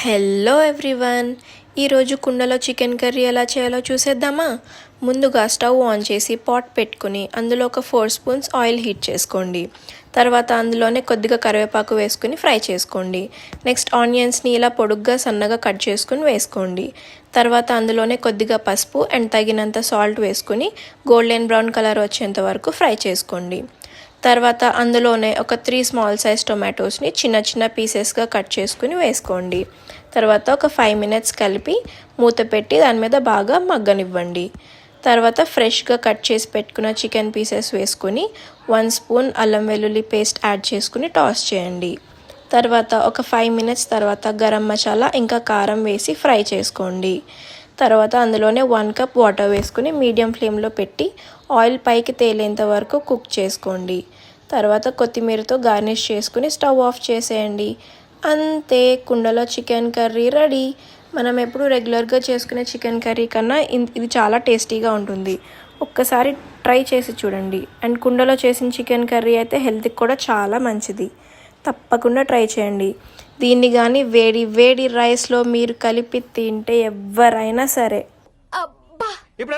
Hello everyone, ఈరోజు కుండలో chicken curry ఎలా చేయాలో చూసేద్దామా. ముందుగా స్టవ్ ఆన్ చేసి పాట్ పెట్టుకుని అందులో ఒక 4 స్పూన్స్ ఆయిల్ హీట్ చేసుకోండి. తర్వాత అందులోనే కొద్దిగా కరివేపాకు వేసుకుని ఫ్రై చేసుకోండి. నెక్స్ట్ ఆనియన్స్ని ఇలా పొడుగ్గా సన్నగా కట్ చేసుకుని వేసుకోండి. తర్వాత అందులోనే కొద్దిగా పసుపు అండ్ తగినంత సాల్ట్ వేసుకుని గోల్డెన్ బ్రౌన్ కలర్ వచ్చేంత వరకు ఫ్రై చేసుకోండి. తర్వాత అందులోనే ఒక 3 స్మాల్ సైజ్ టొమాటోస్ని చిన్న చిన్న పీసెస్గా కట్ చేసుకుని వేసుకోండి. తర్వాత ఒక 5 మినిట్స్ కలిపి మూత పెట్టి దాని మీద బాగా మగ్గనివ్వండి. తర్వాత ఫ్రెష్గా కట్ చేసి పెట్టుకున్న చికెన్ పీసెస్ వేసుకొని 1 స్పూన్ అల్లం వెల్లుల్లి పేస్ట్ యాడ్ చేసుకుని టాస్ చేయండి. తర్వాత ఒక 5 మినిట్స్ తర్వాత గరం మసాలా ఇంకా కారం వేసి ఫ్రై చేసుకోండి. తర్వాత అందులోనే 1 కప్ వాటర్ వేసుకుని మీడియం ఫ్లేమ్లో పెట్టి ఆయిల్ పైకి తేలేంత వరకు కుక్ చేసుకోండి. తర్వాత కొత్తిమీరతో గార్నిష్ చేసుకుని స్టవ్ ఆఫ్ చేసేయండి. అంతే, కుండలో చికెన్ కర్రీ రెడీ. మనం ఎప్పుడు రెగ్యులర్గా చేసుకునే చికెన్ కర్రీ కన్నా ఇది చాలా టేస్టీగా ఉంటుంది. ఒక్కసారి ట్రై చేసి చూడండి. అండ్ కుండలో చేసిన చికెన్ కర్రీ అయితే హెల్త్కి కూడా చాలా మంచిది. తప్పకుండా ట్రై చేయండి. దీన్ని కానీ వేడి వేడి రైస్లో మీరు కలిపి తింటే ఎవరైనా సరే ఇప్పుడు